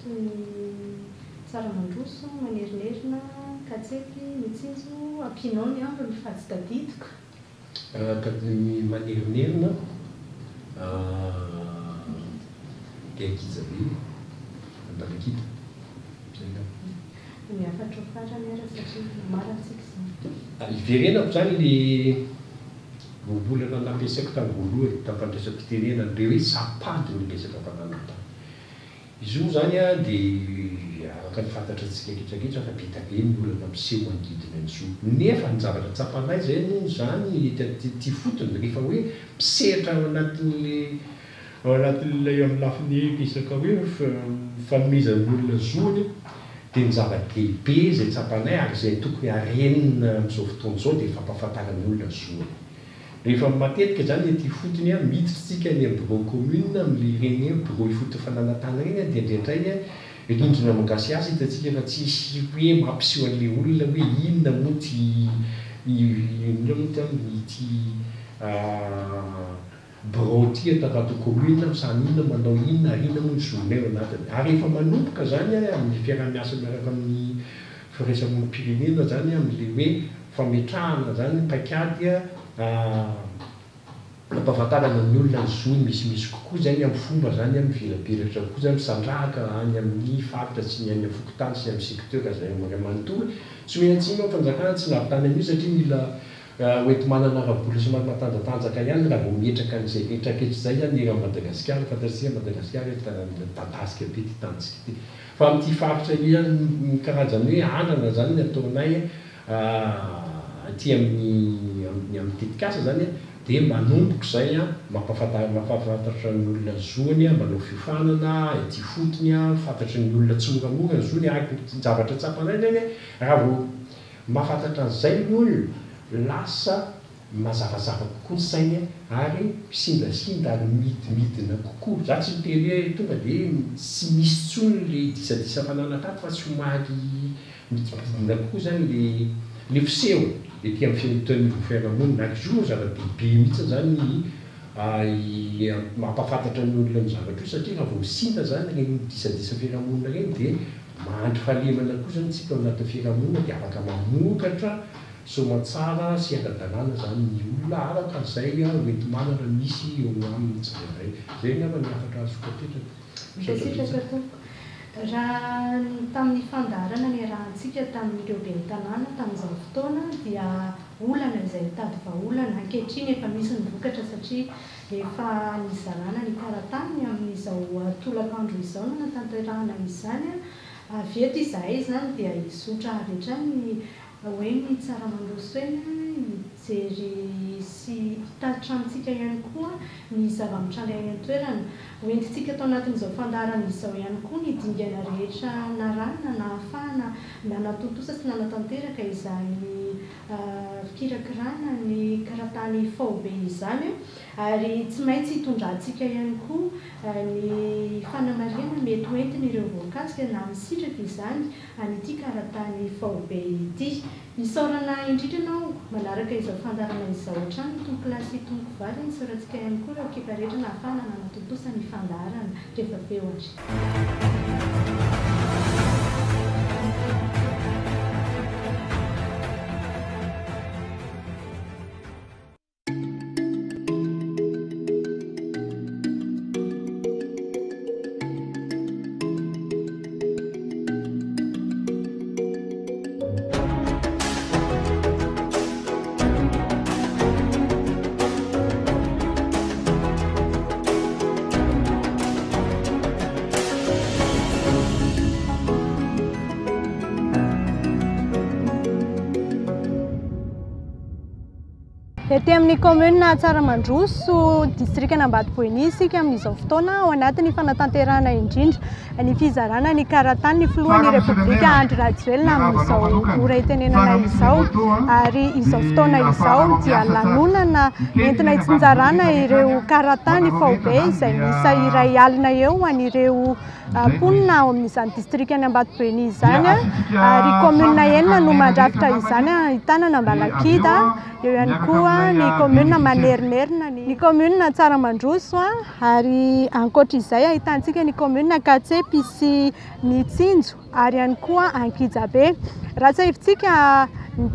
toy ny tsara mandroso manerinerina katsety mitsinjo ampianao ny ambiny fa tsy tadidiko. Manerinerina dia akiza be andalakita miafatra ho farany ara satria mamarantsika izany. Iverenako zany le voabolana nampiasaiko tamin'ny voalohany tamin'ny fandraisam-pitenenana le hoe sapady ny resaka fananantany. Izy io zany a dia araka ny fantatra antsika ketraketra fa bitabe ny olana miseho manodidina an'izao. Nefa ny zavatra tsapanay zany ty fotony rehefa hoe misehatra ao anatin'ilay amin'ny lafiny resaka hoe fanomezan'ny olona zony dia ny zava-dehibe izay tsapanay ary izay tokony harenina amin'izao fotoana izao dia fampahafantaran'ny olona zony. Rehefa matetika zany ty fotony miditsika ny amin'ny bureau commune amin'ireny bureau ifoto fananantany reny dia indraindray rindrina mangasy azy hitantsika fa tsisy hoe mampiseho an'ilay olona hoe inona moa ty bureau ty atarato commune samy inona manao inona ary inona moa ny zonay ao anatiny. Ary rehefa manomboka zany amin'ny fiarah-miasa miaraka amin'ny firaisamonim-pirenena zany amin'ilay hoe fametrahana zany paikady ampahafantarana ny olona ny zony misimisy kokoa zany amin'ny fomba zany amin'ny velabelatra kokoa zany misandrahaka any amin'ny faritra sy ny any amin'ny fokotany sy amin'ny secteur zay ray manontolo tsy maintsy ao fanjakana tsy navitany amin'io satria mila hoenty manana rabola sy matanjatanjaka ihany raha vao mihetraka an'izay etraketra zay zany era Madagasikara fantatsia Madagasikara tadasika be ty tanjika ty fa amin'ity faritra ihany karazany hoe anana zany ny ataonay ty amin'ny tetikasa zany dia manomboka izay mampahafantatra ny olona zony manao fiofanana ty fotony fantatra ny olona tsy moramora ny zony ary zavatra tsapanay zany raha vao mahafantatra an'izay ny olona lasa mazavazava kokoa ny sainy ary misindasinda ary midimidina kokoa za tsy miteny hoe tonga dia tsy misy tsony le disadisa fananakato fa tsy homary midimidina kokoa zany le fiseho dia ty amin'ny fiainton'ny fiarahamonina ary izy io zava-dehibe mihitsy zany mampahafantatra ny olona ny zavatra io satria raha vao misinda zany reny disadisa fiarahamonina reny dia mahandro fahalemana koa zany tsika ao anatin'ny fiarahamonina dia afaka mamokatra somatsara sy ara-dalàna zany ny olona araka an'izay hoenty manana misy eo aminy tsirairay zay ngamba ny afatra azokapetraka. Raha tamin'ny fandarana ny rahantsika tamin'ireo ben'ny tanàna tamin'izao fotoana dia olana izay mitady vahaolana ankehitriny efa misy ny vokatra satria efa nizarana ny karatany amin'izao tolakandro izao no natanterahana izany veto izahay zany dia hizotra rehetra ny hoe ny tsara mandroso eny mijery sy hitatrantsika ihany koa ny zava-mitranga any an-toerana hoentintsika atao anatin'izao fandarana izao ihany koa ny dingana rehetra narana na ahafahana nanatontosa sy nanatanteraka izany fikirakirana ny karatany faobe izany ary tsy maintsy hitondrantsika ihany koa ny fanamariana mety hoentin'ireo voankasika na misitraka izany anyity karatany faobe ity. Misaorana indrindra ianao manaraka izao fandarana izao hatrany tompolasy tompokivary nisaorantsika ihany koa raha kipa rehetra na ahafahana nanatontosa ny fandarana rehefa feoatra. Ety amin'ny commune Tsaramandroso, district Ambatoboeny isika amin'izao fotoana ao anatin'ny fanatanterahana indrindra ny fizarana ny karatany ny filohan'ny Repoblika Andry Rajoelina amin'izao ora itenenana izao ary izao fotoana izao dia lanonana entina hitsinjarana ireo karatany faobe izay misa iray alina eo an'ireo mponina ao amin'izany district any Ambatoboeny izany ary commune enina no mandrafitra izany ahitana Nambalakida eo ihany koa ny commune Manerinerina ny commune Tsaramandroso ary ankoatra izay ahitantsika ny commune Katsepy sy ny Tsinjo ary ihany koa Ankijabe. Raha tsaifitsika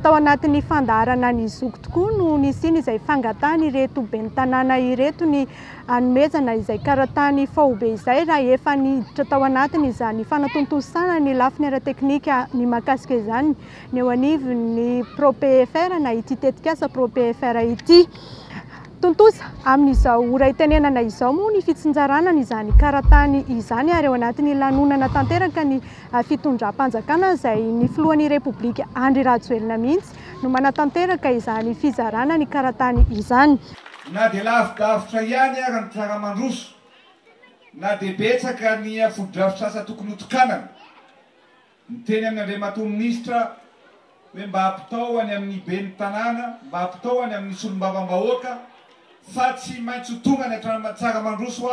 tao anatin'ny fandaharana ny zoko tokoa no nisy izay fangatany ireto ben'ny tanàna ireto ny anomezana izay karatany faobe izay raha efa niditra tao anatiny izany fanatontosana ny lafiny ara-teknika ny mahakasika izany ny eo anivon'ny ProPFR na ity tetikasa ProPFR ity. Tontosa amin'izao ora itenenana izao moa ny fitsinjarana izany karatany izany ary ao anatin'ny lanonana tanteraka ny fitondram-panjakana izay ny filohan'ny Repoblika Andry Rajoelina mihitsy no manatanteraka izany fizarana ny karatany izany. Na dia lavidavitra ihany ary ny Tsaramandroso na dia betsaka ny foto-dravitra asa tokony hotokanana ny teny amin'ny Andriamatoa Minisitra hoe mba hampitaoany amin'ny ben'ny tanàna, mba hampitaoany amin'ny solombavam-bahoaka fa tsy maintsy tonga ny Tsaramandroso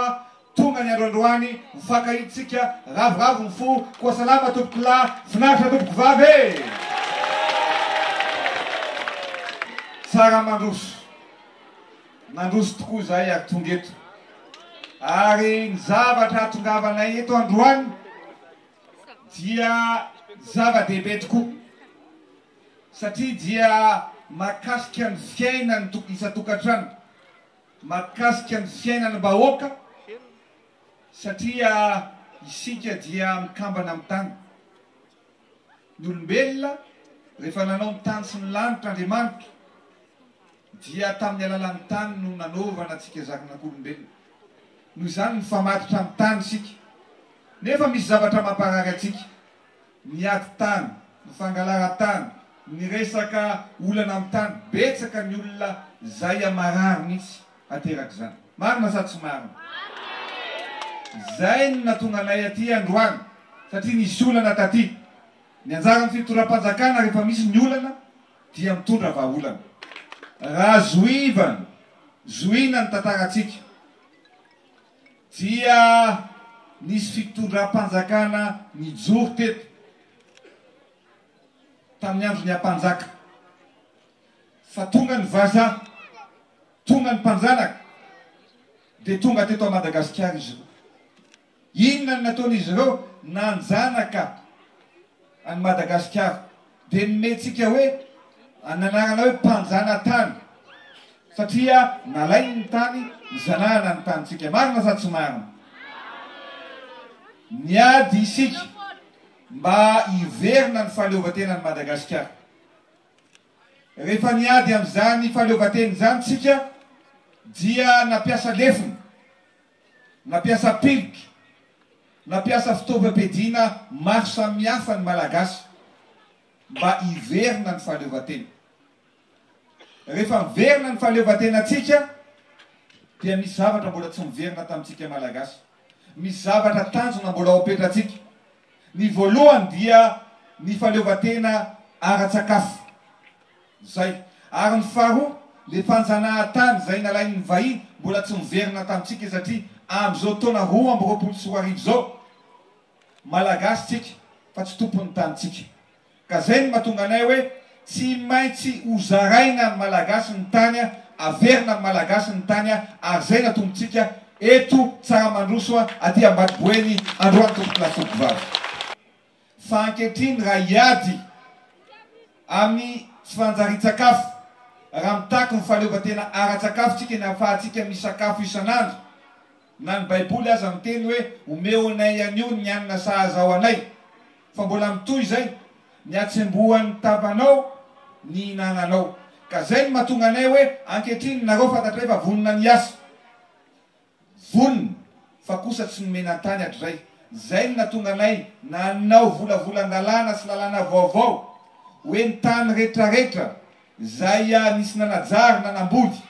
tonga ny androandroany mifankahitsika ravoravo ny fo koa salama tompoko lahy finaritra tompoko vavy Tsaramandroso nandroso tokoa zahay ary tonga eto ary ny zavatra hatongavanay eto androany dia zava-dehibe tokoa satria dia mahakasika ny fiainany isa-tokantrano, mahakasika ny fiainany bahoaka satria isika dia mikambana amin'ny tany. Ny olombelona rehefa nanao ny tany sy ny lanitra Andriamanitra dia tamin'ny alalan'ny tany no nanaovana antsika zakan'olombelona. Noho izany mifamatitra amin'ny tany isika. Nefa misy zavatra mamparary antsika. Miady tany, mifangalara-tany, ny resaka olana amin'ny tany, betsaka ny olona zay amarary mihitsy ateraka izany. Marina sa tsy marina? Zay no natonga anay aty androany satria nisy olana taty. Ny anjaran'ny fitondram-panjakana rehefa misy ny olana dia mitondra vahaolana. Raha zoivana, zoina ny tantaratsika dia nisy fitondram-panjakana nijoro teto tamin'ny andro ny ampanjaka fa tonga ny vaza, tonga ny mpanjanaka dia tonga teto a Madagasikara izy ireo. Inona ny nataon'izy ireo? Nanjanaka any Madagasikara dia nometsika hoe ananarana hoe mpanjana tany satria nalainy ny tany nizanahana ny tanytsika. Marina sa tsy marina? Niady isika mba hiverina ny fahaleovatena ny Madagasikara. Rehefa niady amin'izany fahaleovatena izany tsika dia napiasa lefina, napiasa piliky, napiasa fitaovam-piadiana maro samihafa ny malagasy mba hiverina ny fahaleovatena. Rehefa miverina ny fahaleovatena tsika dia misy zavatra mbola tsy miverina tamintsika malagasy. Misy zavatra tanjona mbola ao apetratsika. Ny voalohany dia ny fahaleovatena ara-tsakafo. Zay. Ary ny faharoa, le fanjanahan-tany zay nalain'ny vahiny mbola tsy miverina tamintsika satria amin'izao taona 2024 zao malagasy tsika fa tsy tompon'ny tanytsika. Ka zay ny mahatonga anay hoe tsy maintsy hozaraina malagasy ny tany, averina malagasy ny tany ary zay natombotsika eto Tsaramandroso aty Ambatoboeny androany tompoko lahy tompoko vavy. Fa ankehitriny raha hiady amin'ny tsy fanjari-tsakafo, raha mitaky ny fahaleovatena ara-tsakafo tsika ny ahafahantsika misakafo isan'andro. Na ny baiboly aza miteny hoe omeo anay anio ny anina sahaza ao anay. Fa mbola mitoy zay, ny atsembohan'ny tavanao ny hinananao. Ka zay ny mahatonga anay hoe ankehitriny nareo fantatra hoe fa vonona ny asa. Vonona fa kosa tsy nomena-tany hatrizay. Zay ny nahatonga anay nanao volavolan-dalàna sy lalàna vaovao hoe ny tany rehetrarehetra zay nisy nanajary nanambody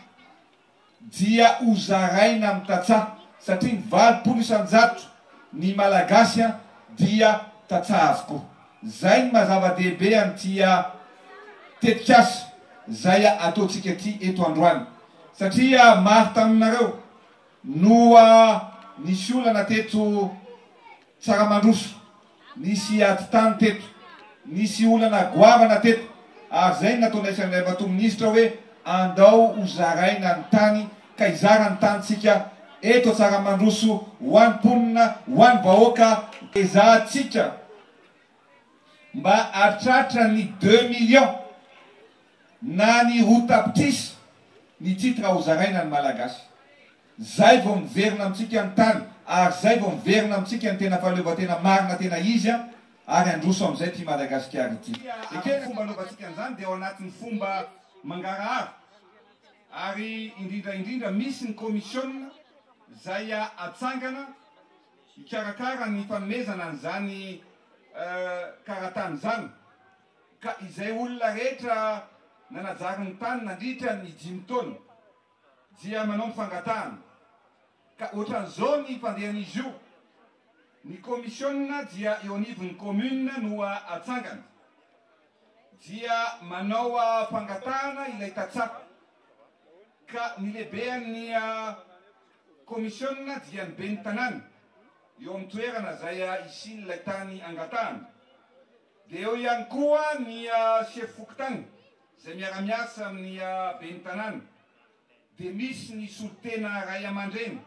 dia hozaraina amin'ny tatsaha satria ny 20% ny malagasy dia tatsaha avokoa. Zay ny mazava-dehibe amin'tia tetikasa zay ataontsika ty eto androany satria maro taminareo noa nisy olana teto Tsaramandroso, nisy atitany teto, nisy olana goavana teto, ary zay nataonaisan'ilay bato-ministra hoe andao hozaraina ny tany ka hizara ny tanyntsika eto Tsaramandroso ho an'ny mponina, ho an'ny vahoaka ezahantsika mba atratra ny 2 millions na ny rotapitrisa ny titra hozaraina ny malagasy. Zay vao miverina amintsika ny tany, ary zay vao miverina amintsika ny tena fahaleovan-tena marina tena izy ary androso amin'izay ty Madagasikara ity. Ekena fomba anaovantsika an'izany dia ao anatin'ny fomba mangarahara ary indrindra misy ny komisiona zay atsangana hikarakara ny fanomezana an'izany karatany zany ka izay olona rehetra nanajary ny tany nandritra ny 5 taona dia manao ny fangatahana ka ohatran'izao ny fandehan'izy io ny komisiona dia eo anivon'ny commune no atsangana dia manao fangatahana ilay tatsaka ka ny lehibean'ny komisiona dia ny be ny tanàna eo amin'ny toerana zay isin'ilay tany angatahana. Dia eo ihany koa ny chef fokotany zay miara-miasa amin'ny be ny tanàna. Dia misy ny solitena ray aman-dreny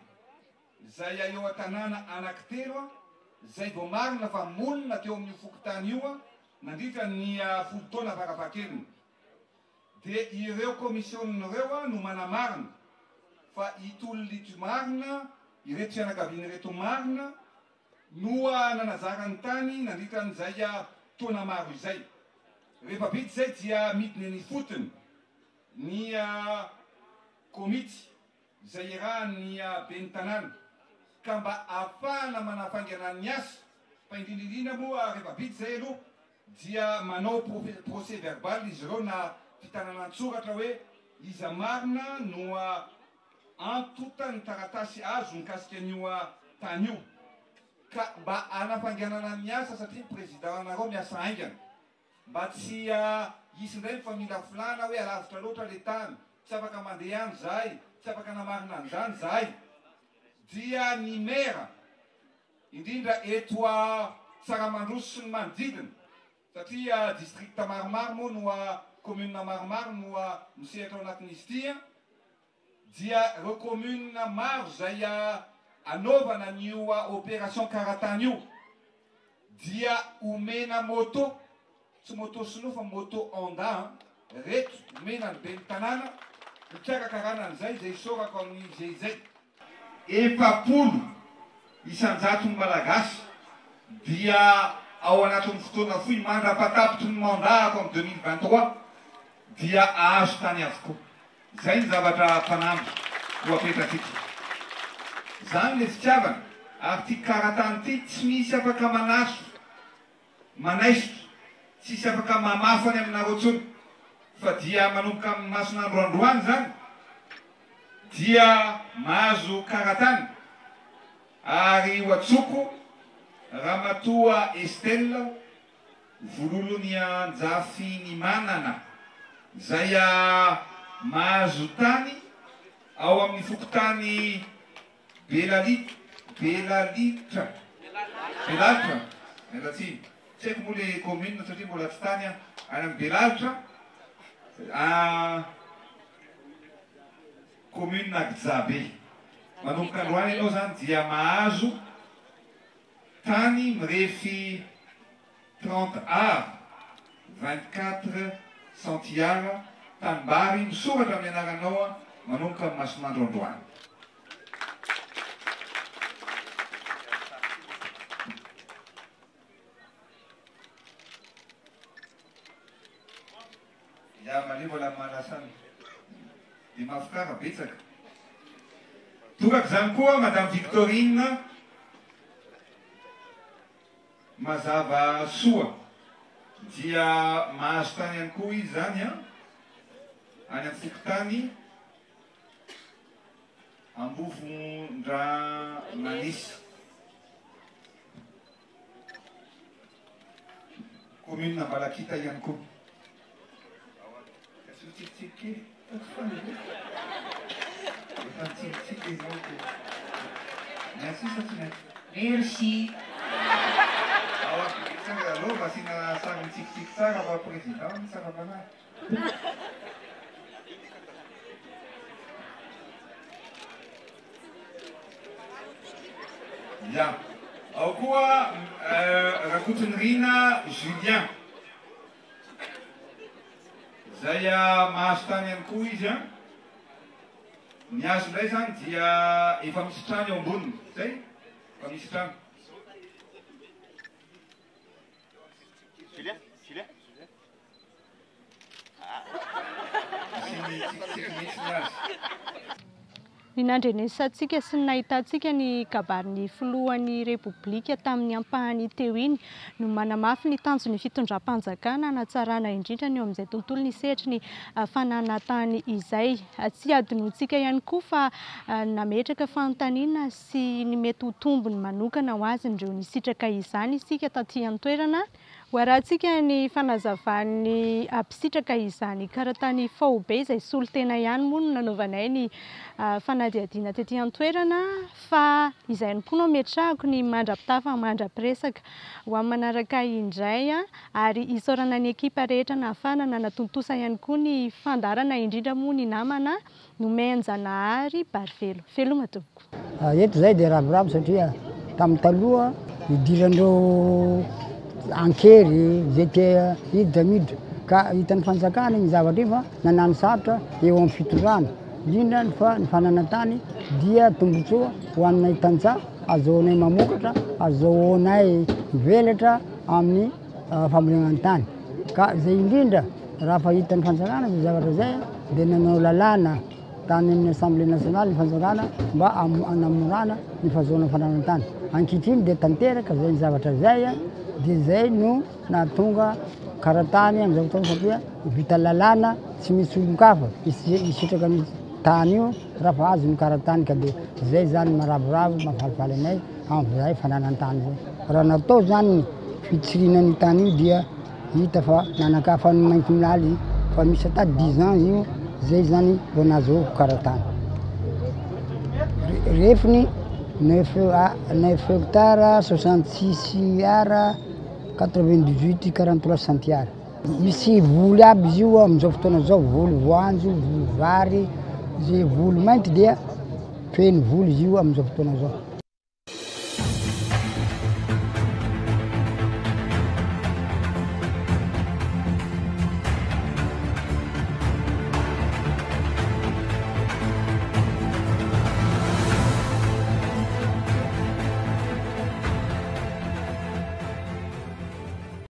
zay eo an-tanàna anankitelo zay vao marina fa monina teo amin'ny fokotany io nandritra ny 10 taona farafahakeliny. Dia ireo komisiona ireo no manamarina fa itolon'ito marina ireto fianakavian'ireto marina no nanazara ny tany nandritra n'izay taona maro izay. Rehefa vita zay dia midiny ny fotony ny komity zay irahan'ny be ny tanàna ka mba ahafahana manafaingana ny asa fa indrindrindrindra moa rehefa vita zay aloha dia manao procès verbal izy ireo na fitanana an-tsoratra hoe iza marina no antota ny taratasy azo mikasika an'io tany io ka mba anafainganana ny asa satria président anareo miasa aingana mba tsy isy indray fa mila filana hoe alavitra loatra le tany tsy afaka mandeha any zahay tsy afaka namarina an'izany zahay dia ny mera indrindra eto Tsaramandroso sy ny manodidina satria district maromaro moa no commune maromaro no misehatra ao anatin'izy ity dia reo commune maro zay anaovana n'io opération karatany io dia omena moto tsy moto sinoa fa moto Honda reto omena ny be ny tanàna mikarakarana an'izay zay sorako amin'ny zay 70 isan-jaton'ny malagasy dia ao anatin'ny fotoana foy mandra-patapitry ny mandahako amin'ny 2023 dia azo tany avokoa. Zay ny zavatra mpanamby ho apetratsika. Zany le fitiavana ary ty karatany ty tsy misy afaka manaso manaisotra tsy misy afaka mamafany aminareo tsony fa dia manomboka amin'ny masonandro androany zany dia mahazo karatany ary ho atsoko Ramatoa Estelle vololony anjafy ny manana zay mahazo tany ao amin'ny fokotany Belalitra elatsy tsy haiko moa le commune satria mbola tsy tany any amin'ny Belalitra commune Agzabe manomboka androany ianao zany dia mahazo tany mirefy 30 ar 24 centiara tanimbary misoratra amin'ny anaranao manomboka amin'ny masonandro androany. Ya mali mbola malasany dia mahafikara betsaka. Tokako zany koa Madame Victorine mazava soa dia mahazo tany ihany koa izy zany any amin'ny fokotany ambovondra manisy commune Nambalakita ihany koa. Tsitsitsitsy Merci. Allô, masina samy tsikitsiky tsara va président tsara banahy. Ya. Ao koa Rakotonirina Julien. Zay mahazo tany ihany koa izy a. Ny azo indray zany dia efa misy trano eo amboniny. Zay? Efa misy trano. Julien? Julien? Ny nandrenesantsika sy ny nahitantsika ny kabarin'ny filohan'ny repoblika tamin'ny ampahany teo iny no manamafy ny tanjon'ny fitondram-panjakana hanatsarana indrindra ny eo amin'izay tontolo ny sehatry ny fananantany izay. Tsy adinoantsika ihany koa fa nametraka fanontaniana sy ny mety ho tombony manokana ho azy ireo ny sitraka izany isika taty an-toerana. Hoarantsika ny fanazavan'ny ampisitraka izany karatany faobe izay solo tena ihany moa no nanaovanay ny fanadiadiana tetỳ an-toerana fa izay ny koa no metrahako ny mandrapitafa mandrapiresaka ho amin'ny manaraka indray ary isaorana ny ekipa rehetra nahafana nanatontosa ihany koa ny fandarana indrindra moa ny namana nomeny Janahary Barivelo. Veloma tompoko. Eto zay dia ravoravo satria tamin'ny taloha idirandreo ankery zay te hiditra miditra ka hitan'ny fanjakana ny zavatra io fa nanano sarotra eo amin'ny fitondrana indrindra fa ny fananantany dia tombotsoa ho annay tanja azahoanay mamokatra azahoanay mivelatra amin'ny fambolena-tany ka zay indrindra raha fa hitan'ny fanjakana zay zavatra zay dia nanao lalàna tany amin'ny assemblée nationale ny fanjakana mba anamorana ny fahazoana fananantany ankehitriny dia tanteraka zay ny zavatra zay dia zay no nahatonga karatany amin'izao fotoana satria vita lalàna tsy misy olon-kafa isitraka ny tany io raha fa azo ny karatany ka dia zay zany maravoravo mahafalifaly anay amin'izay fananantany zay. Raha natao zany fitsirina ny tany io dia hita fa nanakafa ny mainky minaly fa misy ata 10 ans io zay zany vao nahazoako karatany. Refiny 9 hectares 66 ara 98 43 centiara. Misy voly aby izy io amin'izao fotoana zao, voly voanjo, voly vary, zay voly mainty dia feno voly izy io amin'izao fotoana zao.